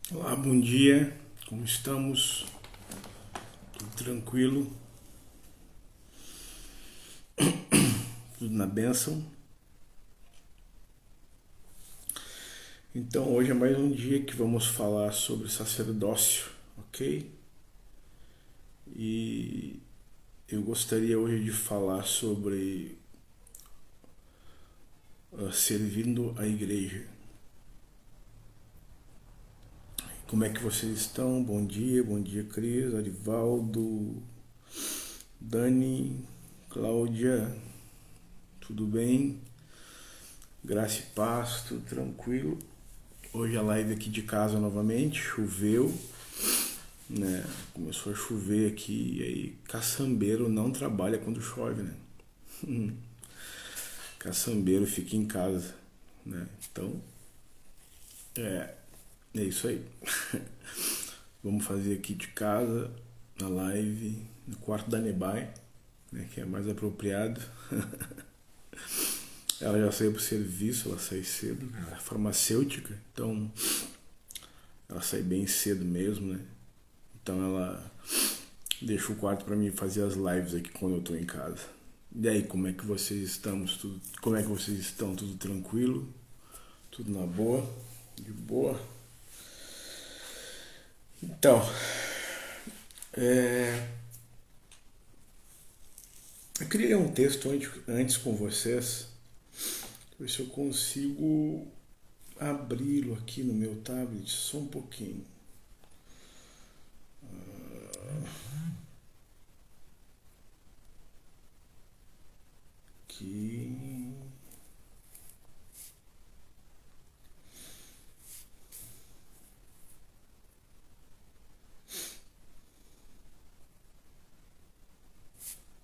Olá, bom dia, como estamos? Tudo tranquilo? Tudo na bênção? Então, hoje é mais um dia que vamos falar sobre sacerdócio, ok? E eu gostaria hoje de falar sobre servindo a igreja. Como é que vocês estão? Bom dia, Cris, Arivaldo, Dani, Cláudia, tudo bem? Graça e paz, tudo tranquilo? Hoje a live aqui de casa novamente, choveu, né? Começou a chover aqui e aí caçambeiro não trabalha quando chove, né? Caçambeiro fica em casa, né? Então, é, é isso aí. Vamos fazer aqui de casa, na live, no quarto da Nebai, né? Que é mais apropriado. Ela já saiu pro serviço, ela sai cedo, né? Ela é farmacêutica, então ela sai bem cedo mesmo, né? Então ela deixa o quarto para mim fazer as lives aqui quando eu tô em casa. E aí, como é que vocês estão? Como é que vocês estão? Tudo tranquilo? Tudo na boa? De boa? Então, é, eu queria ler um texto antes com vocês. Ver se eu consigo abri-lo aqui no meu tablet, só um pouquinho. Aqui.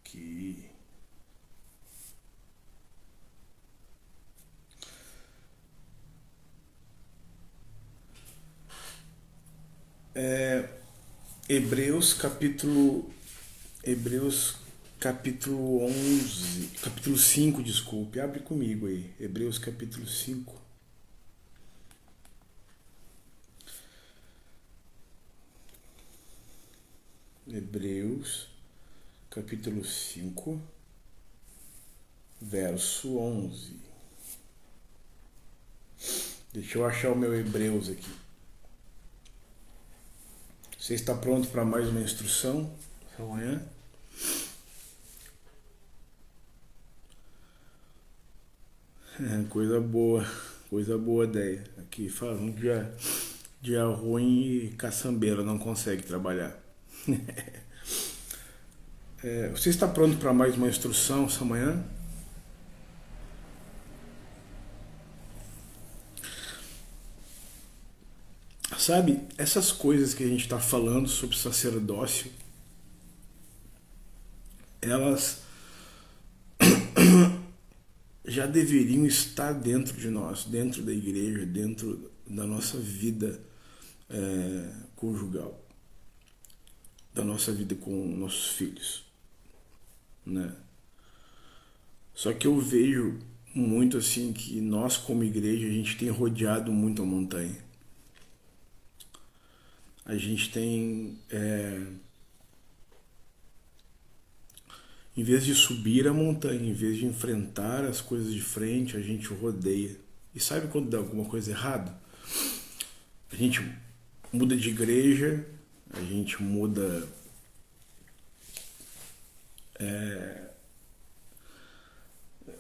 Aqui. É, Hebreus capítulo Hebreus capítulo 11, capítulo 5, desculpe. Abre comigo aí. Hebreus capítulo 5. Hebreus capítulo 5, verso 11. Deixa eu achar o meu Hebreus aqui. Você está pronto para mais uma instrução essa manhã? Coisa boa, ideia. Aqui fala um dia ruim e caçambeiro não consegue trabalhar. Você está pronto para mais uma instrução essa manhã? Sabe, essas coisas que a gente está falando sobre sacerdócio, elas já deveriam estar dentro de nós, dentro da igreja, dentro da nossa vida conjugal, da nossa vida com nossos filhos, né? Só que eu vejo muito assim que nós como igreja a gente tem rodeado muito a montanha. A gente tem, em vez de subir a montanha, em vez de enfrentar as coisas de frente, a gente rodeia. E sabe quando dá alguma coisa errada? A gente muda de igreja, a gente muda.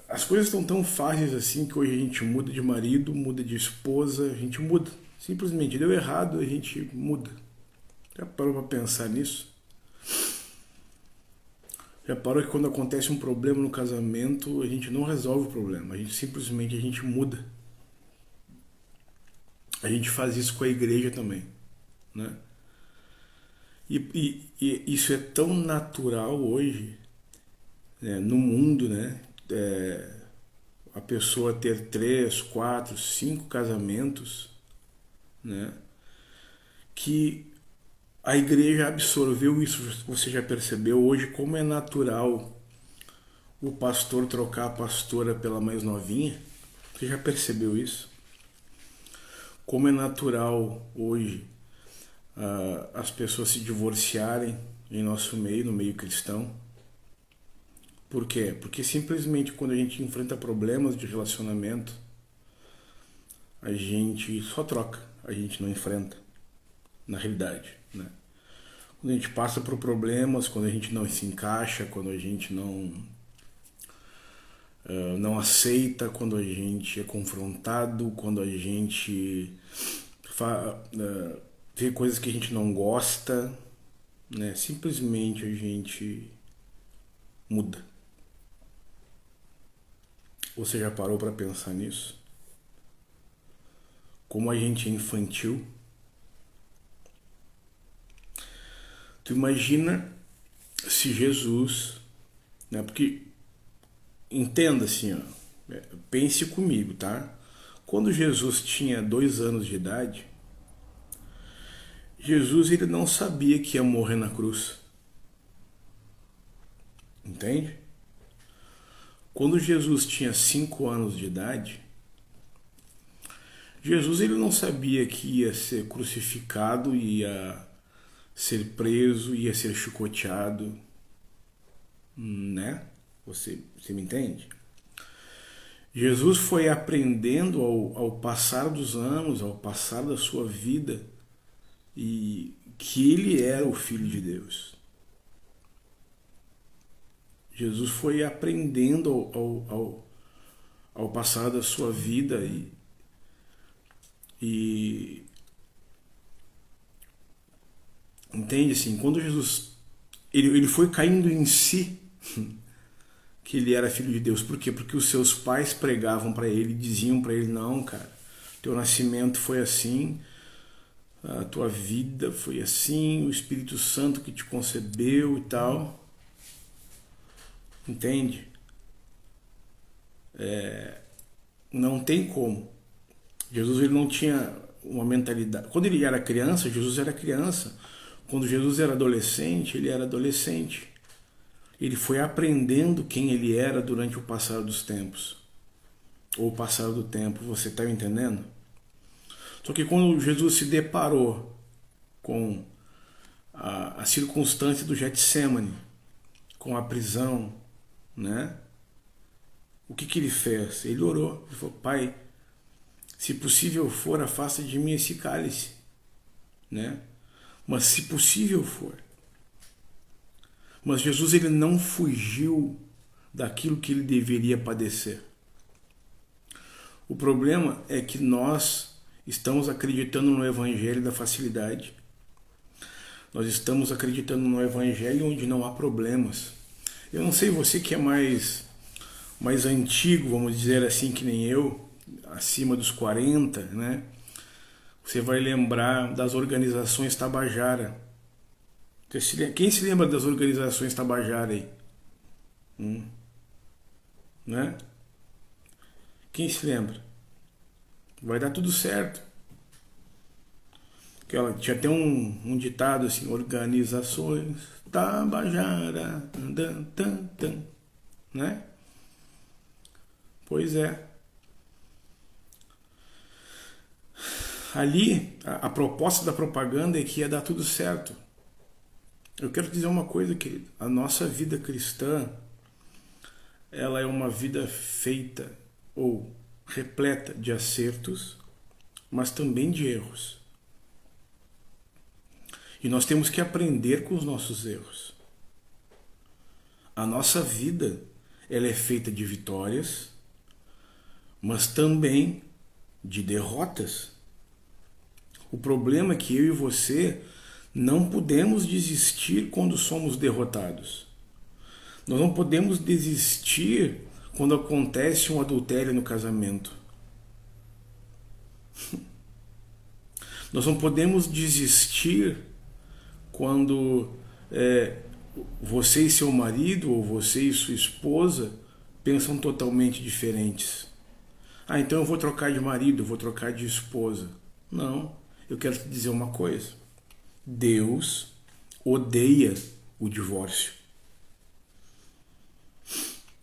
As coisas estão tão fáceis assim que hoje a gente muda de marido, muda de esposa, a gente muda. Simplesmente deu errado, a gente muda. Já parou para pensar nisso? Já parou que quando acontece um problema no casamento, a gente não resolve o problema, a gente muda. A gente faz isso com a igreja também, né? E isso é tão natural hoje, né, no mundo, né? A pessoa ter 3, 4, 5 casamentos, né? Que a igreja absorveu isso. Você já percebeu hoje como é natural o pastor trocar a pastora pela mais novinha? Você já percebeu isso? como é natural hoje as pessoas se divorciarem em nosso meio, no meio cristão. Por quê? Porque simplesmente quando a gente enfrenta problemas de relacionamento, a gente só troca, a gente não enfrenta, na realidade, né? Quando a gente passa por problemas, quando a gente não se encaixa, quando a gente não aceita, quando a gente é confrontado, quando a gente vê coisas que a gente não gosta, né? Simplesmente a gente muda. Você já parou para pensar nisso? Como a gente é infantil? Tu imagina se Jesus, né? Porque entenda assim, ó, pense comigo, tá? Quando Jesus tinha 2 anos de idade, Jesus ele não sabia que ia morrer na cruz, entende? Quando Jesus tinha 5 anos de idade, Jesus ele não sabia que ia ser crucificado, ia ser preso, ia ser chicoteado, né? Você me entende? Jesus foi aprendendo ao passar dos anos, ao passar da sua vida, e que ele era o Filho de Deus. Jesus foi aprendendo ao passar da sua vida e entende assim, quando Jesus ele foi caindo em si que ele era filho de Deus. Por quê? Porque os seus pais pregavam para ele, diziam para ele, não, cara, teu nascimento foi assim, a tua vida foi assim, o Espírito Santo que te concebeu e tal. Entende? Não tem como. Jesus ele não tinha uma mentalidade. Quando ele era criança, Jesus era criança. Quando Jesus era adolescente, ele era adolescente. Ele foi aprendendo quem ele era durante o passar dos tempos. Ou o passar do tempo, você está entendendo? Só que quando Jesus se deparou com a circunstância do Getsemane, com a prisão, né? O que ele fez? Ele orou. Ele falou, Pai, se possível for, afasta de mim esse cálice, né? Mas se possível for. Mas Jesus ele não fugiu daquilo que ele deveria padecer. O problema é que nós estamos acreditando no evangelho da facilidade. Nós estamos acreditando no evangelho onde não há problemas. Eu não sei você que é mais antigo, vamos dizer assim, que nem eu, acima dos 40, né? Você vai lembrar das organizações Tabajara. Quem se lembra das organizações Tabajara aí? Né? Quem se lembra? Vai dar tudo certo. Tinha até um ditado assim, organizações Tabajara, né? Pois é. Ali, a proposta da propaganda é que ia dar tudo certo. Eu quero dizer uma coisa, querido. A nossa vida cristã, ela é uma vida feita ou repleta de acertos, mas também de erros. E nós temos que aprender com os nossos erros. A nossa vida, ela é feita de vitórias, mas também de derrotas. O problema é que eu e você não podemos desistir quando somos derrotados. Nós não podemos desistir quando acontece um adultério no casamento. Nós não podemos desistir quando você e seu marido ou você e sua esposa pensam totalmente diferentes. Ah, então eu vou trocar de marido, eu vou trocar de esposa. Não, eu quero te dizer uma coisa. Deus odeia o divórcio.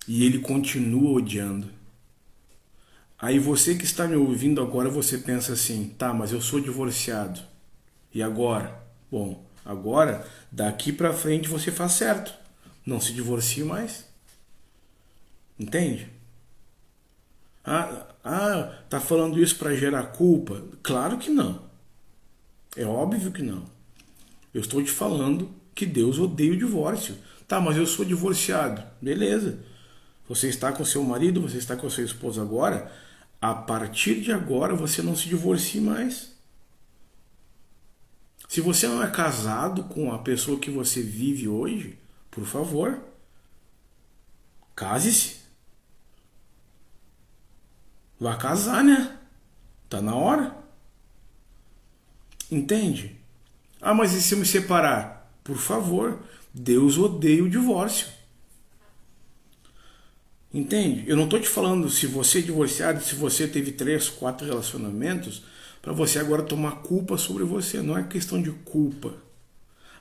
E ele continua odiando. Aí você que está me ouvindo agora, você pensa assim, tá, mas eu sou divorciado. E agora? Bom, agora, daqui pra frente você faz certo. Não se divorcie mais. Entende? Tá falando isso para gerar culpa? Claro que não. É óbvio que não. Eu estou te falando que Deus odeia o divórcio. Tá, mas eu sou divorciado. Beleza. Você está com seu marido, você está com sua esposa agora. A partir de agora você não se divorcie mais. Se você não é casado com a pessoa que você vive hoje, por favor, case-se. Vai casar, né? Tá na hora. Entende? Ah, mas e se eu me separar? Por favor, Deus odeia o divórcio. Entende? Eu não estou te falando se você é divorciado, se você teve 3, 4 relacionamentos, para você agora tomar culpa sobre você. Não é questão de culpa.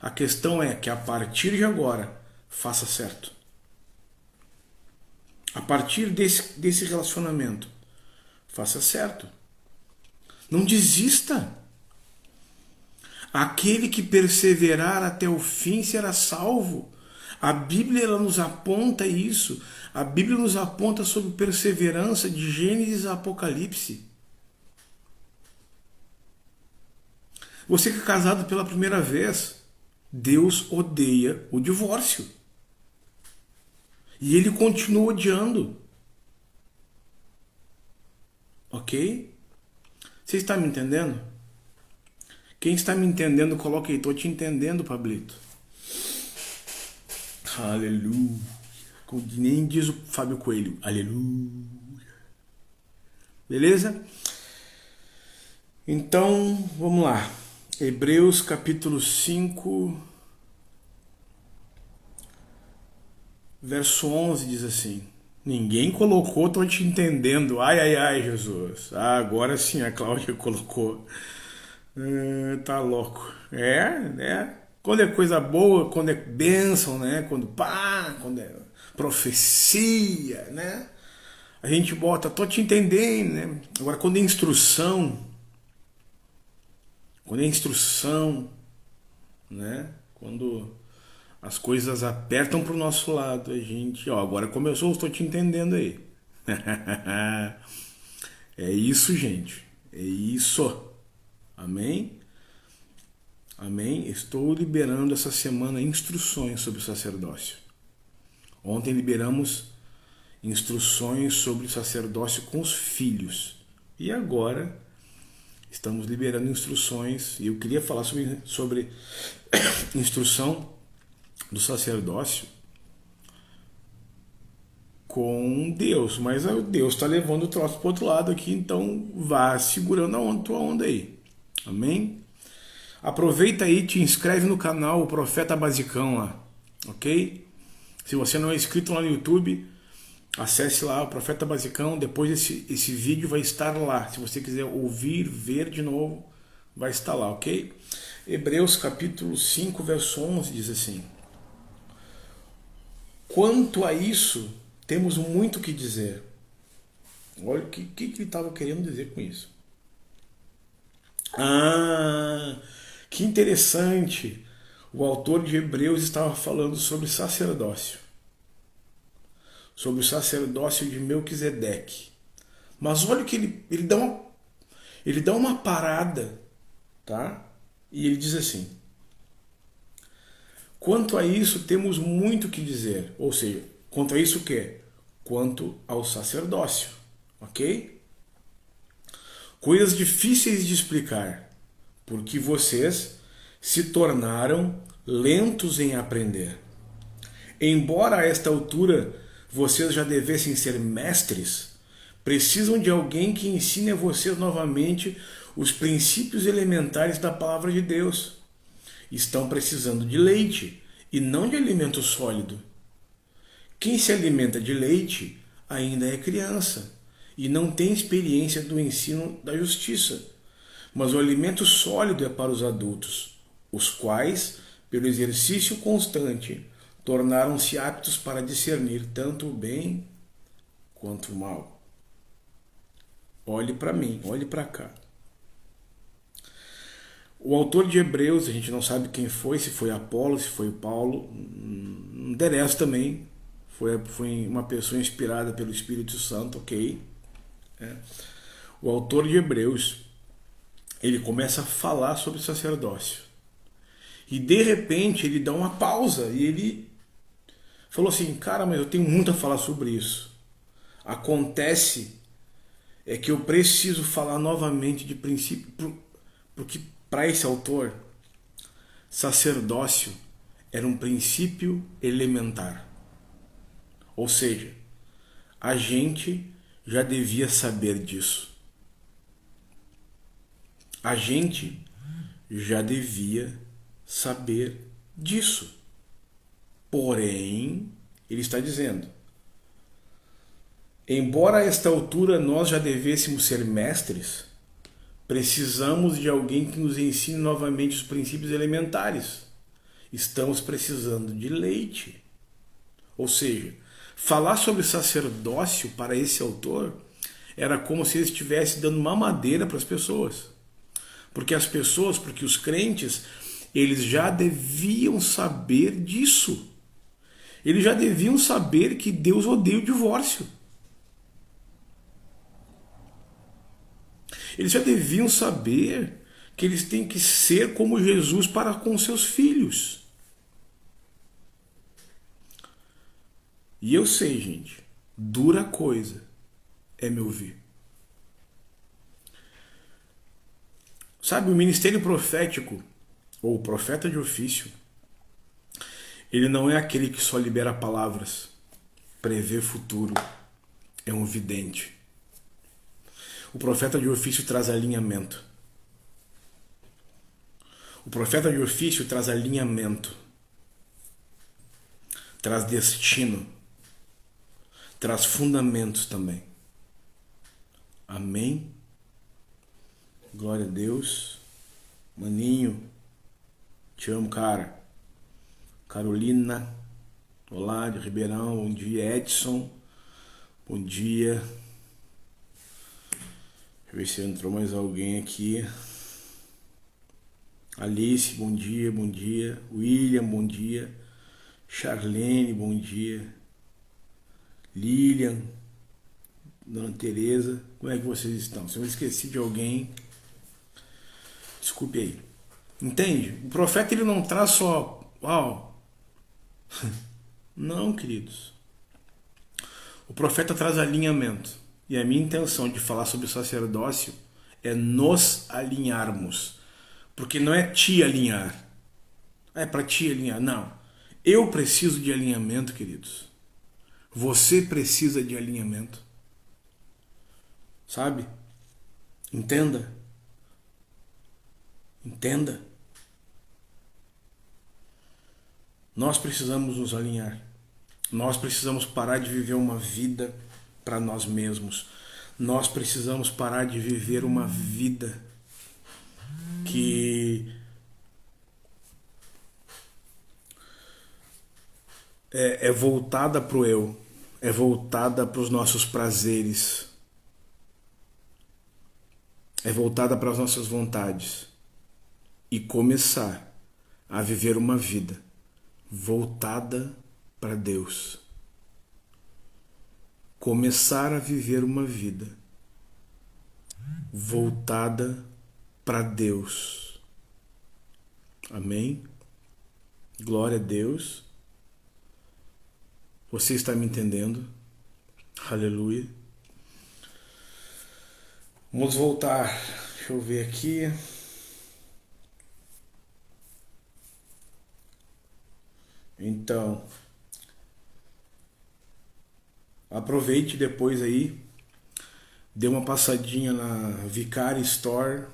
A questão é que a partir de agora, faça certo. A partir desse relacionamento, faça certo. Não desista. Aquele que perseverar até o fim será salvo. A Bíblia ela nos aponta isso. A Bíblia nos aponta sobre perseverança de Gênesis a Apocalipse. Você que é casado pela primeira vez, Deus odeia o divórcio. E Ele continua odiando. Ok? Você está me entendendo? Quem está me entendendo, coloca aí. Estou te entendendo, Pablito. Aleluia. Como nem diz o Fábio Coelho. Aleluia. Beleza? Então, vamos lá. Hebreus capítulo 5, verso 11 diz assim: ninguém colocou, estou te entendendo. Ai, ai, ai, Jesus. Agora sim a Cláudia colocou. Tá louco. Né? Quando é coisa boa, quando é bênção, né? Quando é profecia, né? A gente bota, tô te entendendo, né? Agora, quando é instrução, né? Quando as coisas apertam pro nosso lado, a gente, ó, agora começou, estou te entendendo aí. É isso, gente. É isso. Amém? Amém? Estou liberando essa semana instruções sobre o sacerdócio. Ontem liberamos instruções sobre o sacerdócio com os filhos. E agora estamos liberando instruções. E eu queria falar sobre instrução do sacerdócio com Deus. Mas Deus está levando o troço para o outro lado aqui. Então vá segurando a tua onda aí. Amém? Aproveita aí, te inscreve no canal O Profeta Basicão lá, ok? Se você não é inscrito lá no YouTube, acesse lá o Profeta Basicão, depois esse vídeo vai estar lá. Se você quiser ouvir, ver de novo, vai estar lá, ok? Hebreus capítulo 5, verso 11 diz assim: quanto a isso, temos muito que dizer. Olha o que ele estava querendo dizer com isso. Que interessante! O autor de Hebreus estava falando sobre sacerdócio. Sobre o sacerdócio de Melquisedeque. Mas olha que ele dá uma parada, tá? E ele diz assim: quanto a isso temos muito que dizer. Ou seja, quanto a isso o quê? Quanto ao sacerdócio, ok? Coisas difíceis de explicar, porque vocês se tornaram lentos em aprender. Embora a esta altura vocês já devessem ser mestres, precisam de alguém que ensine a vocês novamente os princípios elementares da palavra de Deus. Estão precisando de leite e não de alimento sólido. Quem se alimenta de leite ainda é criança e não tem experiência do ensino da justiça. Mas o alimento sólido é para os adultos, os quais, pelo exercício constante, tornaram-se aptos para discernir tanto o bem quanto o mal. Olhe para mim, olhe para cá. O autor de Hebreus, a gente não sabe quem foi, se foi Apolo, se foi Paulo, não interessa também. Foi uma pessoa inspirada pelo Espírito Santo, ok? O autor de Hebreus, ele começa a falar sobre sacerdócio. E de repente ele dá uma pausa e ele falou assim, cara, mas eu tenho muito a falar sobre isso. Acontece que eu preciso falar novamente de princípio, porque para esse autor, sacerdócio era um princípio elementar. Ou seja, a gente já devia saber disso. A gente já devia saber disso. Porém, ele está dizendo, embora a esta altura nós já devêssemos ser mestres, precisamos de alguém que nos ensine novamente os princípios elementares. Estamos precisando de leite. Ou seja, falar sobre sacerdócio para esse autor era como se ele estivesse dando mamadeira para as pessoas. Porque os crentes, eles já deviam saber disso. Eles já deviam saber que Deus odeia o divórcio. Eles já deviam saber que eles têm que ser como Jesus para com seus filhos. E eu sei, gente, dura coisa é me ouvir. Sabe, o ministério profético, ou o profeta de ofício, ele não é aquele que só libera palavras, prevê futuro, é um vidente. O profeta de ofício traz alinhamento. O profeta de ofício traz alinhamento, traz destino, traz fundamentos também. Amém? Glória a Deus. Maninho, te amo, cara. Carolina, olá, de Ribeirão, bom dia. Edson, bom dia. Deixa eu ver se entrou mais alguém aqui. Alice, bom dia, bom dia. William, bom dia. Charlene, bom dia. Lilian, Dona Tereza, como é que vocês estão? Se eu esqueci de alguém, desculpe aí. Entende? O profeta, ele não traz só... Uau! Não, queridos. O profeta traz alinhamento. E a minha intenção de falar sobre o sacerdócio é nos alinharmos. Porque não é te alinhar. É para te alinhar. Não. Eu preciso de alinhamento, queridos. Você precisa de alinhamento. Sabe? Entenda. Entenda. Nós precisamos nos alinhar. Nós precisamos parar de viver uma vida para nós mesmos. Nós precisamos parar de viver uma vida que é voltada para o eu, é voltada para os nossos prazeres, é voltada para as nossas vontades e começar a viver uma vida voltada para Deus. Começar a viver uma vida voltada para Deus. Amém? Glória a Deus. Você está me entendendo? Aleluia. Vamos voltar. Deixa eu ver aqui. Então, aproveite depois aí, dê uma passadinha na Vicari Store,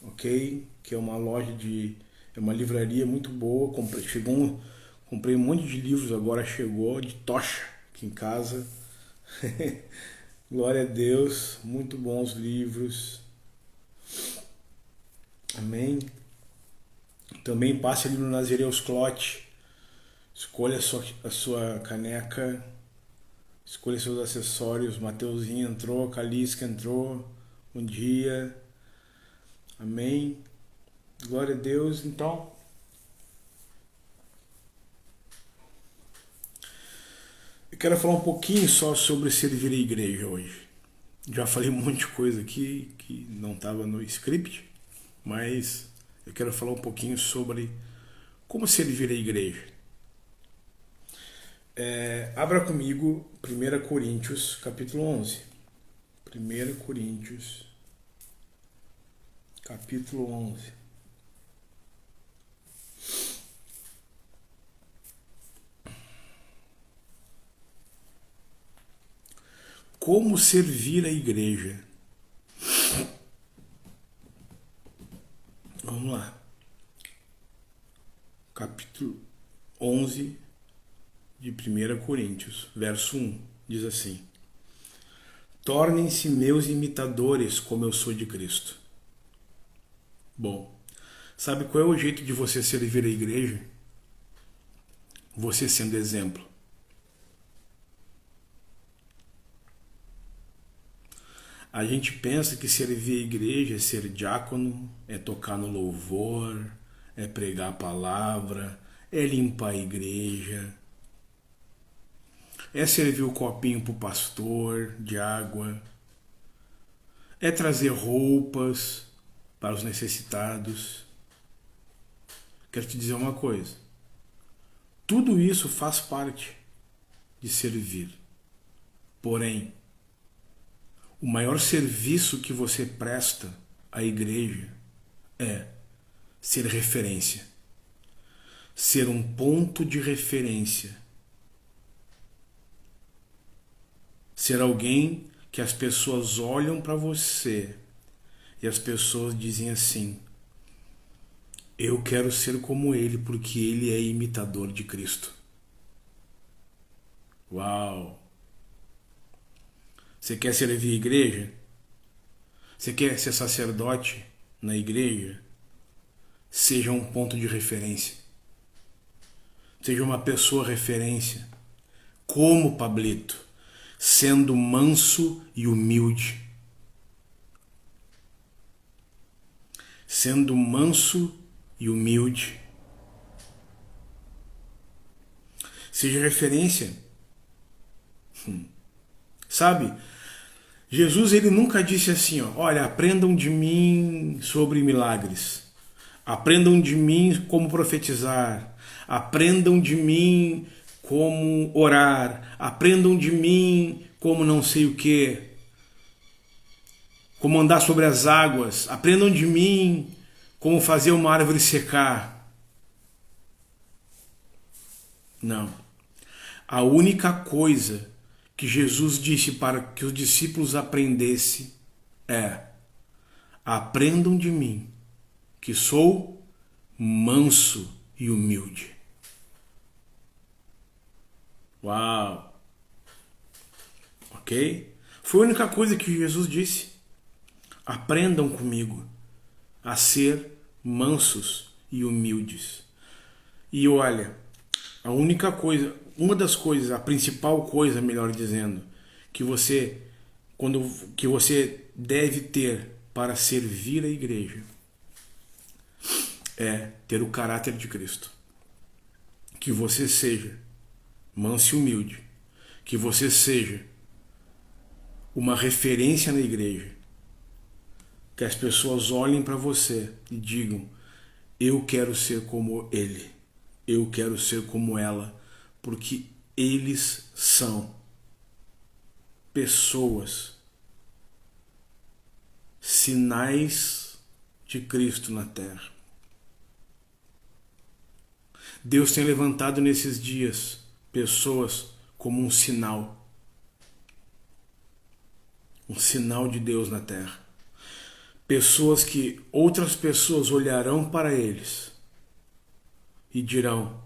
ok? Que é uma loja é uma livraria muito boa. Comprei um monte de livros, agora chegou de tocha aqui em casa. Glória a Deus, muito bons livros. Amém? Também passe ali no Nazireus Clote. Escolha a sua caneca, escolha seus acessórios. Mateuzinho entrou, Calisca entrou, Bom dia. Amém. Glória a Deus. Então, eu quero falar um pouquinho só sobre servir a igreja hoje. Já falei um monte de coisa aqui que não estava no script, mas eu quero falar um pouquinho sobre como servir a igreja. Abra comigo 1 Coríntios, capítulo 11. 1 Coríntios, capítulo 11. Como servir a igreja? Vamos lá. Capítulo 11 de 1 Coríntios, verso 1, diz assim: Tornem-se meus imitadores como eu sou de Cristo. Bom, sabe qual é o jeito de você servir a igreja? Você sendo exemplo. A gente pensa que servir a igreja é ser diácono, é tocar no louvor, é pregar a palavra, é limpar a igreja, é servir o copinho pro pastor de água, é trazer roupas para os necessitados. Quero te dizer uma coisa. Tudo isso faz parte de servir. Porém, o maior serviço que você presta à igreja é ser referência. Ser um ponto de referência. Ser alguém que as pessoas olham para você e as pessoas dizem assim: eu quero ser como ele porque ele é imitador de Cristo. Uau! Você quer servir a igreja? Você quer ser sacerdote na igreja? Seja um ponto de referência. Seja uma pessoa referência. Como Pablito, sendo manso e humilde. Sendo manso e humilde. Seja referência. Sabe? Jesus, ele nunca disse assim, ó, olha, aprendam de mim sobre milagres. Aprendam de mim como profetizar. Aprendam de mim como orar. Aprendam de mim como não sei o que. Como andar sobre as águas. Aprendam de mim como fazer uma árvore secar. Não. A única coisa que Jesus disse para que os discípulos aprendessem é: aprendam de mim, que sou manso e humilde. Uau! Ok? Foi a única coisa que Jesus disse. Aprendam comigo a ser mansos e humildes. E olha, a única coisa, uma das coisas, a principal coisa, melhor dizendo, que você deve ter para servir a igreja é ter o caráter de Cristo. Que você seja manso e humilde. Que você seja uma referência na igreja. Que as pessoas olhem para você e digam: eu quero ser como ele. Eu quero ser como ela. Porque eles são pessoas, sinais de Cristo na terra. Deus tem levantado nesses dias pessoas como um sinal de Deus na terra. Pessoas que outras pessoas olharão para eles e dirão: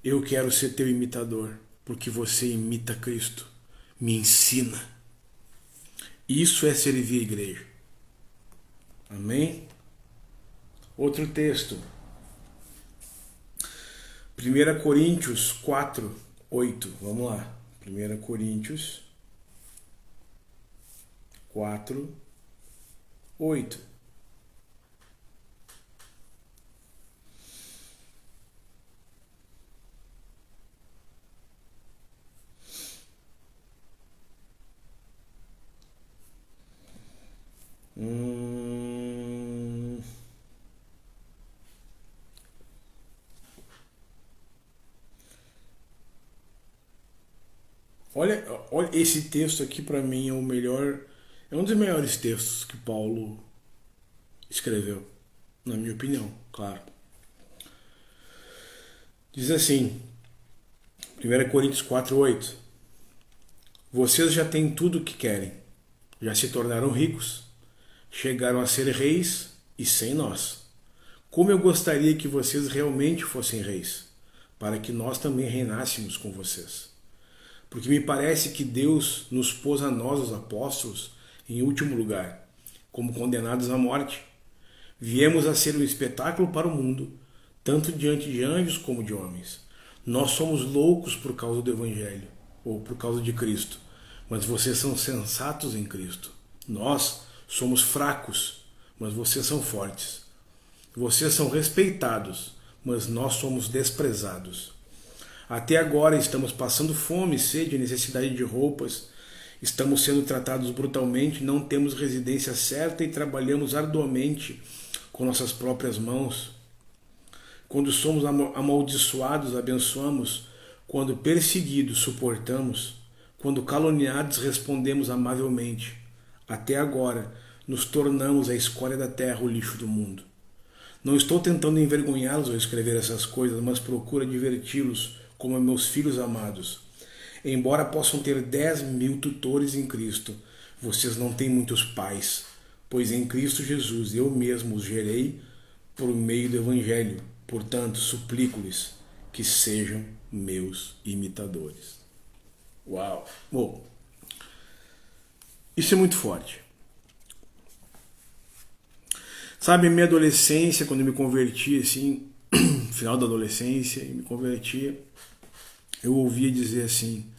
eu quero ser teu imitador, porque você imita Cristo. Me ensina. Isso é servir a igreja. Amém? Outro texto. 1 Coríntios 4, 8. Vamos lá. 1 Coríntios 4, 8. Olha, esse texto aqui para mim é o melhor, é um dos melhores textos que Paulo escreveu, na minha opinião, claro. Diz assim, 1 Coríntios 4:8. Vocês já têm tudo o que querem, já se tornaram ricos, chegaram a ser reis e sem nós. Como eu gostaria que vocês realmente fossem reis, para que nós também reinássemos com vocês. Porque me parece que Deus nos pôs a nós, os apóstolos, em último lugar, como condenados à morte. Viemos a ser um espetáculo para o mundo, tanto diante de anjos como de homens. Nós somos loucos por causa do Evangelho, ou por causa de Cristo, mas vocês são sensatos em Cristo. Nós somos fracos, mas vocês são fortes. Vocês são respeitados, mas nós somos desprezados. Até agora estamos passando fome, sede, necessidade de roupas. Estamos sendo tratados brutalmente, não temos residência certa e trabalhamos arduamente com nossas próprias mãos. Quando somos amaldiçoados, abençoamos. Quando perseguidos, suportamos. Quando caluniados, respondemos amavelmente. Até agora, nos tornamos a escória da terra, o lixo do mundo. Não estou tentando envergonhá-los ao escrever essas coisas, mas procuro diverti-los como meus filhos amados. Embora possam ter 10.000 tutores em Cristo, vocês não têm muitos pais, pois em Cristo Jesus eu mesmo os gerei por meio do Evangelho. Portanto, suplico-lhes que sejam meus imitadores. Uau! Bom, isso é muito forte. Sabe, minha adolescência, quando eu me converti, assim, final da adolescência, e me convertia, eu ouvia dizer assim,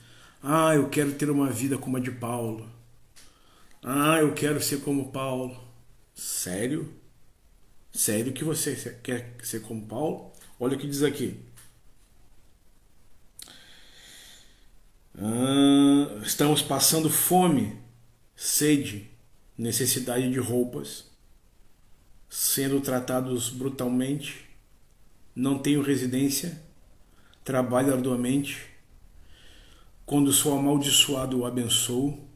eu quero ter uma vida como a de Paulo. Eu quero ser como Paulo. Sério? Sério que você quer ser como Paulo? Olha o que diz aqui. Estamos passando fome, sede, necessidade de roupas, sendo tratados brutalmente, não tenho residência, trabalho arduamente, quando sou amaldiçoado eu abençoo,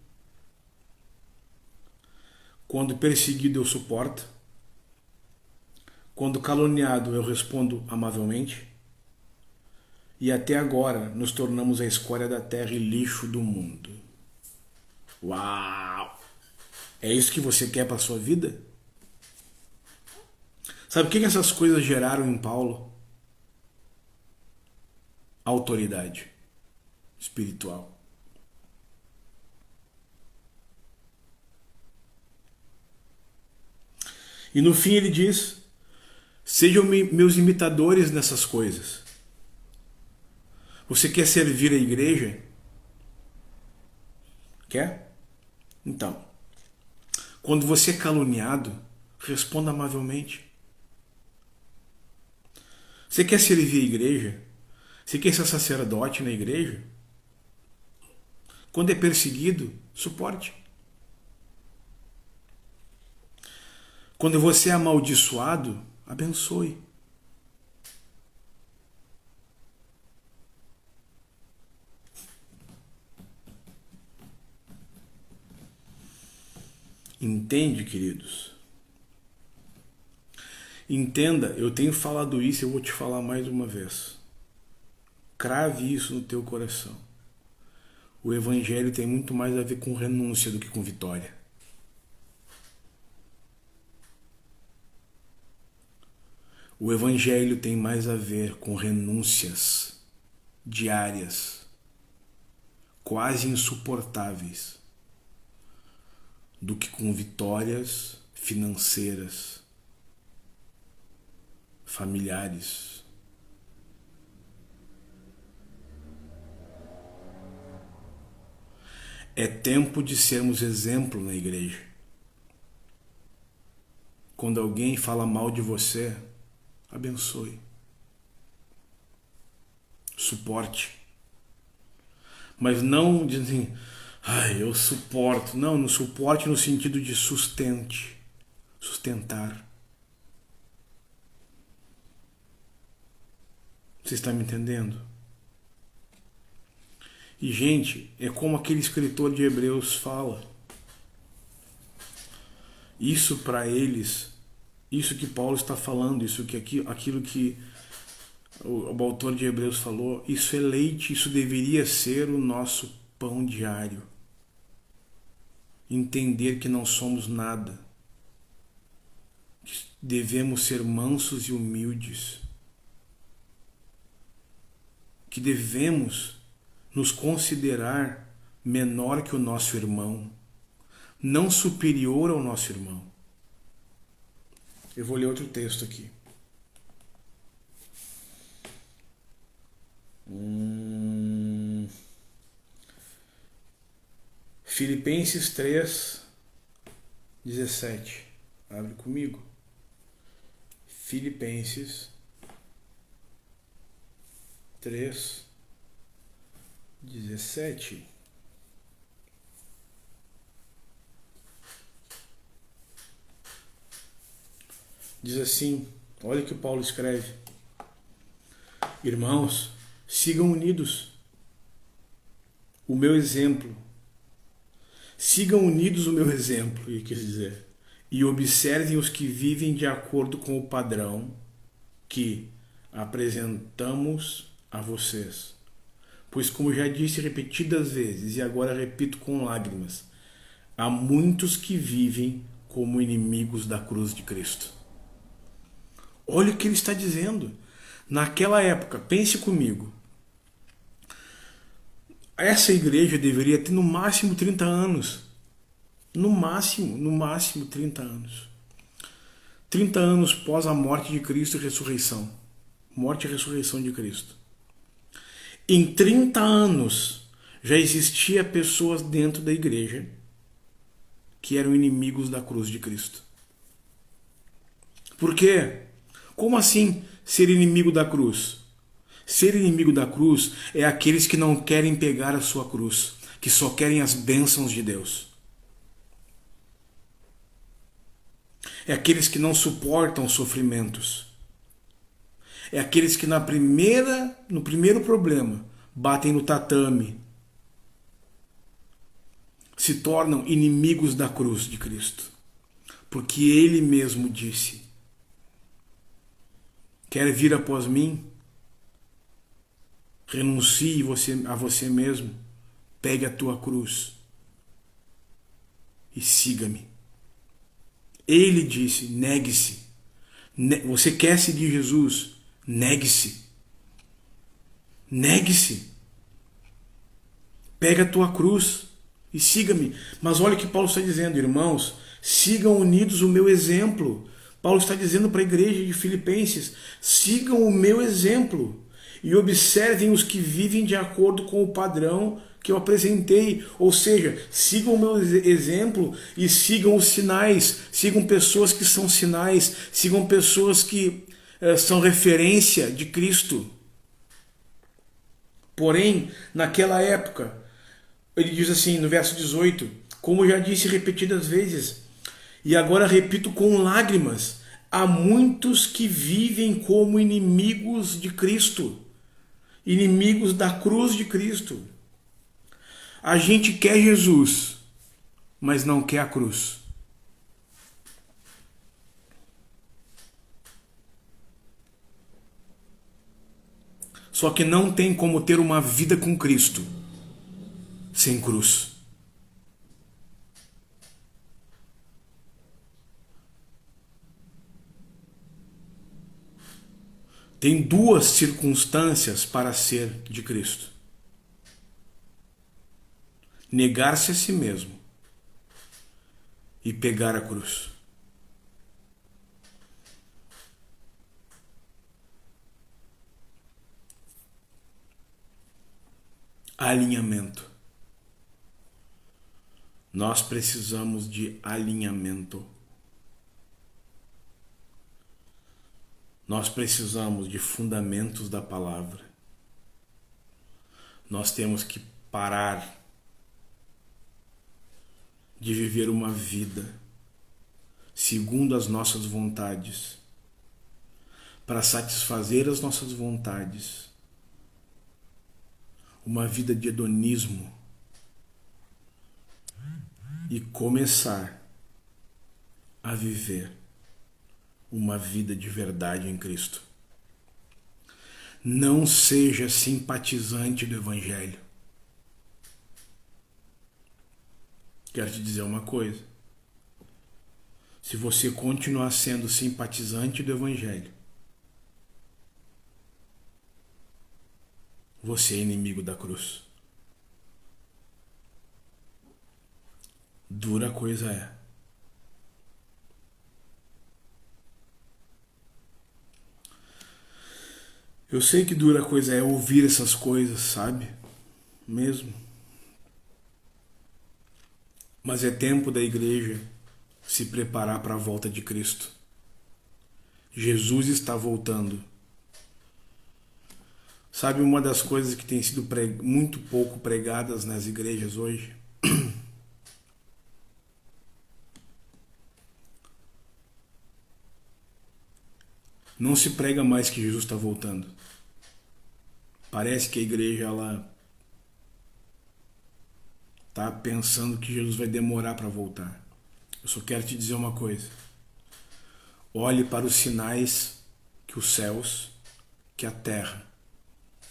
quando perseguido eu suporto, quando caluniado eu respondo amavelmente, e até agora nos tornamos a escória da terra e lixo do mundo. Uau! É isso que você quer para a sua vida? Sabe o que essas coisas geraram em Paulo? Autoridade espiritual. E no fim ele diz, sejam meus imitadores nessas coisas. Você quer servir a igreja? Quer? Então, quando você é caluniado, responda amavelmente. Você quer servir a igreja? Você quer ser sacerdote na igreja? Quando é perseguido, suporte. Quando você é amaldiçoado, abençoe. Entende, queridos? Entenda, eu tenho falado isso e eu vou te falar mais uma vez. Crave isso no teu coração. O Evangelho tem muito mais a ver com renúncia do que com vitória. O Evangelho tem mais a ver com renúncias diárias, quase insuportáveis, do que com vitórias financeiras, familiares. É tempo de sermos exemplo na igreja. quando alguém fala mal de você, abençoe. Suporte. Mas não dizem, ai, eu suporto. Não, no suporte no sentido de sustente. Sustentar. Você está me entendendo? E, gente, é como aquele escritor de Hebreus fala. Isso para eles, isso que Paulo está falando, aquilo que o autor de Hebreus falou, isso é leite, isso deveria ser o nosso pão diário. Entender que não somos nada. Que devemos ser mansos e humildes. Que devemos nos considerar menor que o nosso irmão, não superior ao nosso irmão. Eu vou ler outro texto aqui. Filipenses 3:17. Abre comigo. Filipenses 3:17. Diz assim, olha o que Paulo escreve. Irmãos, sigam unidos o meu exemplo. Sigam unidos o meu exemplo, ele quer dizer. E observem os que vivem de acordo com o padrão que apresentamos a vocês. Pois, como já disse repetidas vezes, e agora repito com lágrimas, há muitos que vivem como inimigos da cruz de Cristo. Olha o que ele está dizendo. Naquela época, pense comigo, essa igreja deveria ter no máximo 30 anos. No máximo 30 anos. 30 anos pós a morte de Cristo e ressurreição. Morte e ressurreição de Cristo. Em 30 anos já existia pessoas dentro da igreja que eram inimigos da cruz de Cristo. Por quê? Como assim ser inimigo da cruz? Ser inimigo da cruz é aqueles que não querem pegar a sua cruz, que só querem as bênçãos de Deus. É aqueles que não suportam sofrimentos. É aqueles que no primeiro problema batem no tatame, se tornam inimigos da cruz de Cristo. Porque Ele mesmo disse, quer vir após mim? Renuncie a você mesmo, pegue a tua cruz e siga-me. Ele disse, negue-se. Você quer seguir Jesus? Negue-se. Negue-se. Pega a tua cruz e siga-me. Mas olha o que Paulo está dizendo, irmãos, sigam unidos o meu exemplo. Paulo está dizendo para a igreja de Filipenses, sigam o meu exemplo e observem os que vivem de acordo com o padrão que eu apresentei, ou seja, sigam o meu exemplo e sigam os sinais, sigam pessoas que são sinais, sigam pessoas que são referência de Cristo. Porém, naquela época, ele diz assim no verso 18, como já disse repetidas vezes, e agora repito com lágrimas, há muitos que vivem como inimigos de Cristo, inimigos da cruz de Cristo. A gente quer Jesus, mas não quer a cruz. Só que não tem como ter uma vida com Cristo sem cruz. Tem duas circunstâncias para ser de Cristo: negar-se a si mesmo e pegar a cruz. Alinhamento. Nós precisamos de alinhamento. Nós precisamos de fundamentos da palavra. Nós temos que parar de viver uma vida segundo as nossas vontades, para satisfazer as nossas vontades, uma vida de hedonismo, e começar a viver uma vida de verdade em Cristo. Não seja simpatizante do Evangelho. Quero te dizer uma coisa. Se você continuar sendo simpatizante do Evangelho, você é inimigo da cruz. Dura coisa é. Eu sei que dura coisa é ouvir essas coisas, sabe? Mesmo. Mas é tempo da igreja se preparar para a volta de Cristo. Jesus está voltando. Sabe uma das coisas que tem sido muito pouco pregadas nas igrejas hoje? Não se prega mais que Jesus está voltando. Parece que a igreja ela está pensando que Jesus vai demorar para voltar. Eu só quero te dizer uma coisa. Olhe para os sinais que os céus, que a terra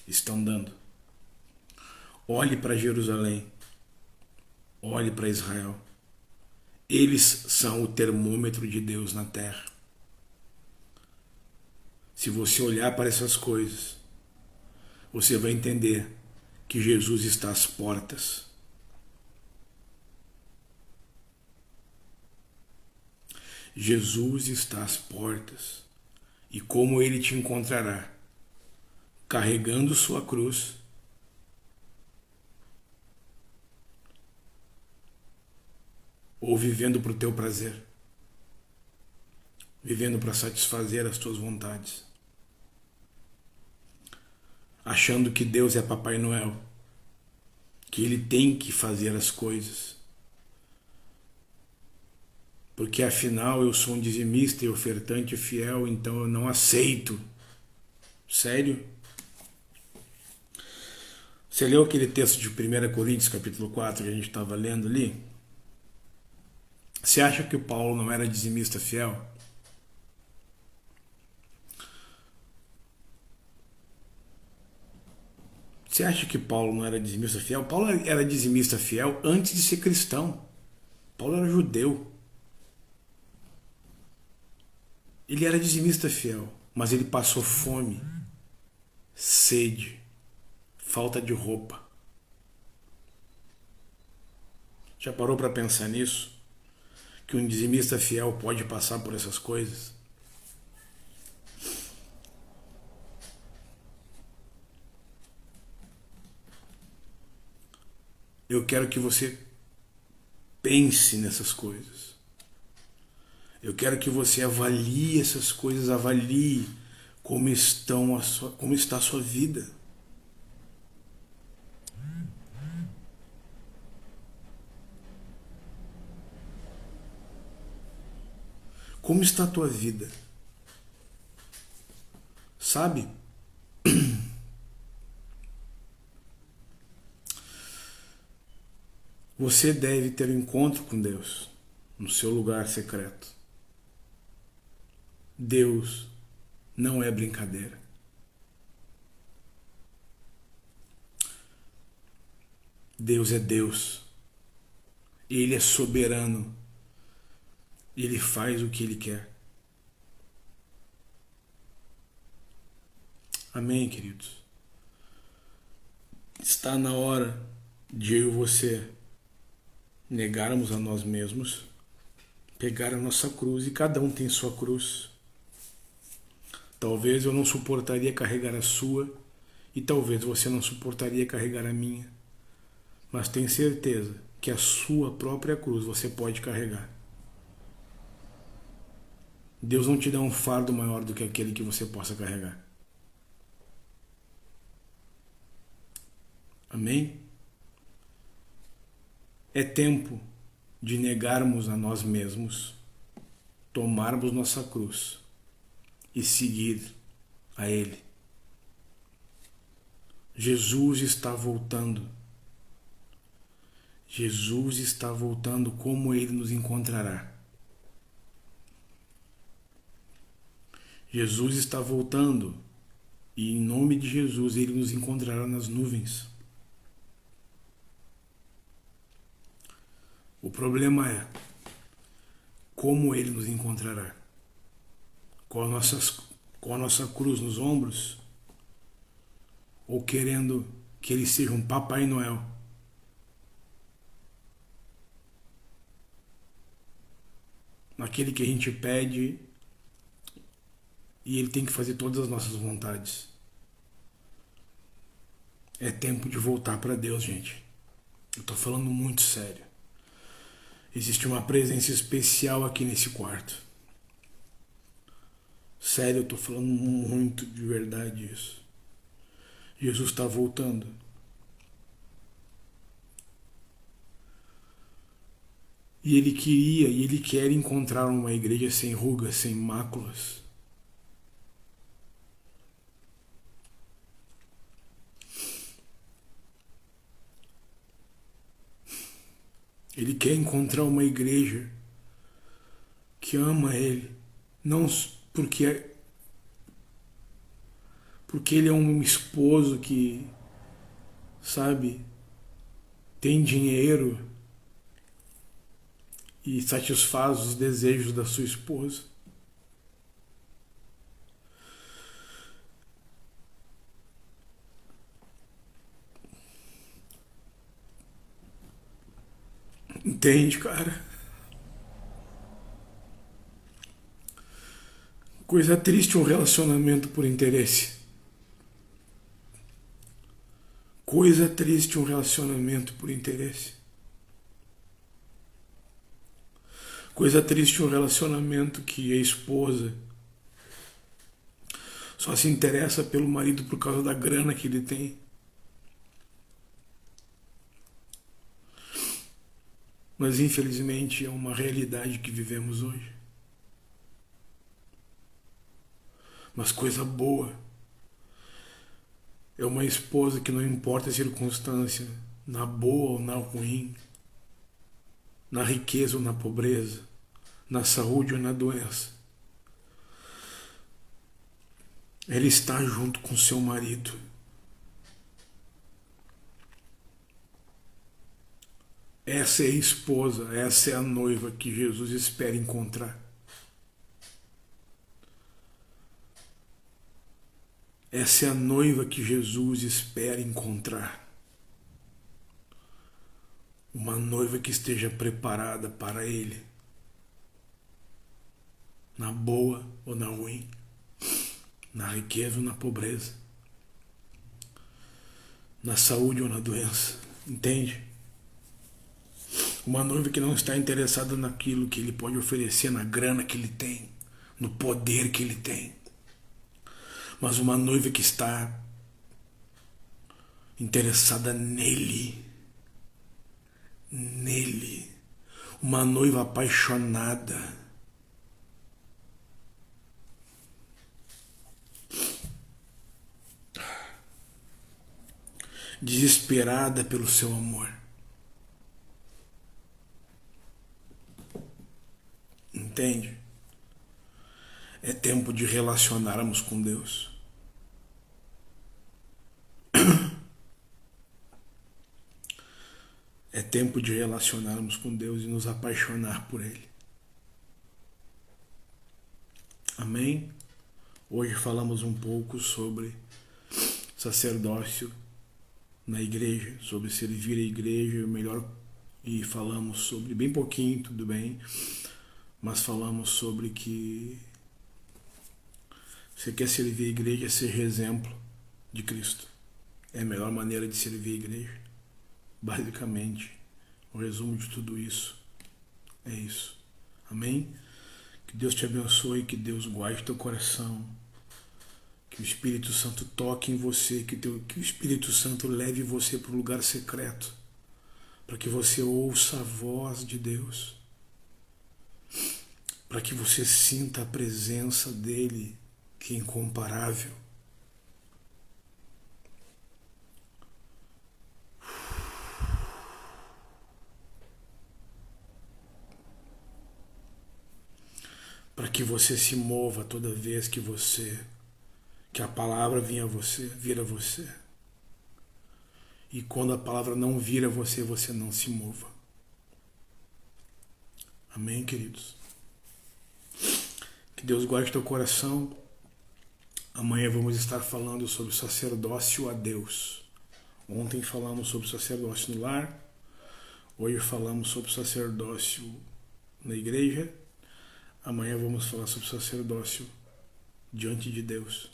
estão dando. Olhe para Jerusalém. Olhe para Israel. Eles são o termômetro de Deus na terra. Se você olhar para essas coisas, você vai entender que Jesus está às portas. Jesus está às portas. E como ele te encontrará? Carregando sua cruz, ou vivendo para o teu prazer, vivendo para satisfazer as tuas vontades, achando que Deus é Papai Noel, que ele tem que fazer as coisas, porque afinal eu sou um dizimista e ofertante fiel, então eu não aceito. Sério? Você leu aquele texto de 1 Coríntios capítulo 4 que a gente estava lendo ali? Você acha que o Paulo não era dizimista fiel? Você acha que Paulo não era dizimista fiel? Paulo era dizimista fiel antes de ser cristão. Paulo era judeu. Ele era dizimista fiel, mas ele passou fome, sede, falta de roupa. Já parou para pensar nisso? Que um dizimista fiel pode passar por essas coisas? Eu quero que você pense nessas coisas. Eu quero que você avalie essas coisas, avalie como está a sua vida. Como está a tua vida? Sabe? Você deve ter um encontro com Deus no seu lugar secreto. Deus não é brincadeira. Deus é Deus. Ele é soberano. Ele faz o que Ele quer. Amém, queridos? Está na hora de eu e você negarmos a nós mesmos, pegar a nossa cruz, e cada um tem sua cruz. Talvez eu não suportaria carregar a sua, e talvez você não suportaria carregar a minha, mas tenho certeza que a sua própria cruz você pode carregar. Deus não te dá um fardo maior do que aquele que você possa carregar. Amém? É tempo de negarmos a nós mesmos, tomarmos nossa cruz e seguir a Ele. Jesus está voltando. Jesus está voltando. Como Ele nos encontrará? Jesus está voltando e em nome de Jesus Ele nos encontrará nas nuvens. O problema é como Ele nos encontrará? Com a nossa cruz nos ombros? Ou querendo que Ele seja um Papai Noel? Naquele que a gente pede e Ele tem que fazer todas as nossas vontades. É tempo de voltar para Deus, gente. Eu tô falando muito sério. Existe uma presença especial aqui nesse quarto. Sério, eu tô falando muito de verdade isso. Jesus está voltando. E Ele queria e Ele quer encontrar uma igreja sem rugas, sem máculas. Ele quer encontrar uma igreja que ama Ele, não porque Ele é um esposo que, sabe, tem dinheiro e satisfaz os desejos da sua esposa. Entende, cara? Coisa triste um relacionamento por interesse. Coisa triste um relacionamento por interesse. Coisa triste um relacionamento que a esposa só se interessa pelo marido por causa da grana que ele tem. Mas infelizmente é uma realidade que vivemos hoje. Mas coisa boa é uma esposa que não importa a circunstância, na boa ou na ruim, na riqueza ou na pobreza, na saúde ou na doença, ela está junto com seu marido. Essa é a esposa, essa é a noiva que Jesus espera encontrar. Essa é a noiva que Jesus espera encontrar. Uma noiva que esteja preparada para Ele, na boa ou na ruim, na riqueza ou na pobreza, na saúde ou na doença, entende? Uma noiva que não está interessada naquilo que Ele pode oferecer, na grana que Ele tem, no poder que Ele tem, mas uma noiva que está interessada nele, uma noiva apaixonada, desesperada pelo seu amor. Entende? É tempo de relacionarmos com Deus. É tempo de relacionarmos com Deus e nos apaixonar por Ele. Amém? Hoje falamos um pouco sobre sacerdócio na igreja, sobre servir a igreja, melhor, e falamos sobre, bem pouquinho, tudo bem, mas falamos sobre que você quer servir a igreja, seja exemplo de Cristo. É a melhor maneira de servir a igreja. Basicamente, o resumo de tudo isso é isso. Amém? Que Deus te abençoe, que Deus guarde teu coração. Que o Espírito Santo toque em você, que o Espírito Santo leve você para o lugar secreto, para que você ouça a voz de Deus, para que você sinta a presença dele, que é incomparável. Para que você se mova toda vez que a palavra vir a você. E quando a palavra não vir a você, você não se mova. Amém, queridos? Que Deus guarde teu coração. Amanhã vamos estar falando sobre o sacerdócio a Deus. Ontem falamos sobre o sacerdócio no lar. Hoje falamos sobre o sacerdócio na igreja. Amanhã vamos falar sobre o sacerdócio diante de Deus.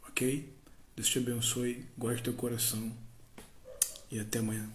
Ok? Deus te abençoe, guarde teu coração e até amanhã.